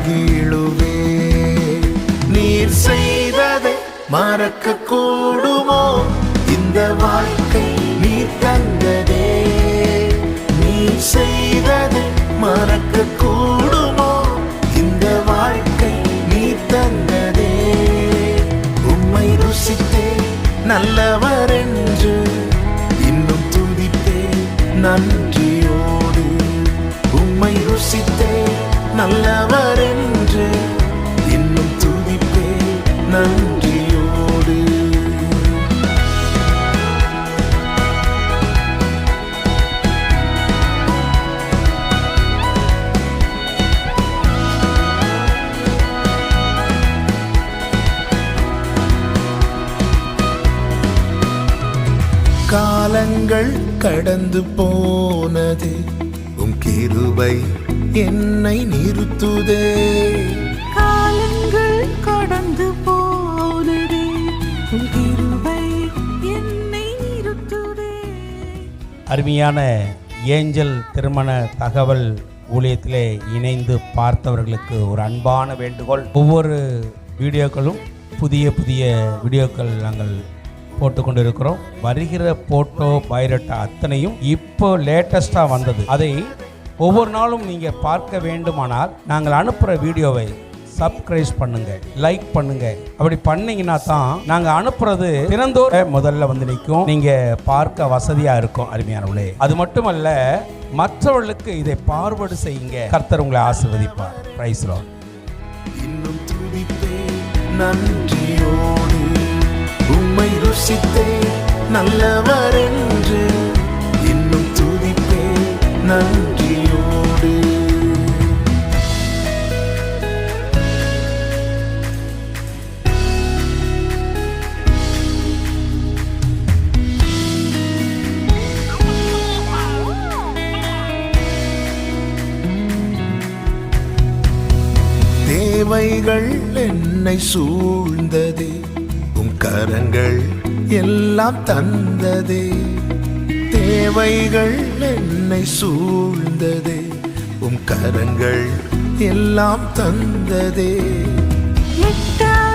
மகிழுவே. நீர் செய்ததை மறக்க கூடுமோ? இந்த வாழ்க்கை நீர் தந்ததே. நீர் செய்ததை மறக்க கூடுமோ? இந்த வாழ்க்கை நீர் தந்ததே. உம்மை ருசித்தே நல்லவர் என்று இன்னும் துதித்தே நன்றியோடு. உம்மை ருசித்தே நல்லவர் என்று இன்னும் துதிப்பே நன்றியோடு. காலங்கள் கடந்து போனது, உம் கிருபை என்னை நிறுத்துதே. காலங்கள் கடந்து போனது, உம் கிருபை என்னை நிறுத்துதே. அருமையான ஏஞ்சல் திருமண தகவல் ஊழியத்திலே இணைந்து பார்த்தவர்களுக்கு ஒரு அன்பான வேண்டுகோள். ஒவ்வொரு வீடியோக்களும் புதிய புதிய வீடியோக்கள் நாங்கள் போட்டுக்கொண்டிருக்கிறோம். வருகிற போட்டோ பயோடேட்டா அத்தனையும் இப்போ லேட்டஸ்டாக வந்தது. அதை ஒவ்வொரு நாளும் நீங்கள் பார்க்க வேண்டுமானால் நாங்கள் அனுப்புகிற வீடியோவை சப்ஸ்கிரைப் பண்ணுங்க, லைக் பண்ணுங்க. அப்படி பண்ணீங்கன்னா தான் நாங்கள் அனுப்புறது தினந்தோற முதல்ல வந்து நிற்கும், நீங்கள் பார்க்க வசதியாக இருக்கும். அருமையானவர்களே, அது மட்டுமல்ல, மற்றவர்களுக்கு இதை பார்வர்டு செய்யுங்க. கர்த்தர் உங்களை ஆசீர்வதிப்பார். Praise Lord. இன்னும் துதிப்பே நன்றியோடு. உம்மை ருசித்தே நல்லவர் என்று இன்னும் துதிப்பே நன்றியோடு. தேவைகள் என்னை சூழ்ந்ததே, உம் கரங்கள் எல்லாம் தந்ததே. தேவைகள் என்னை சூழ்ந்ததே, உம் கரங்கள் எல்லாம் தந்ததே. எட்டாத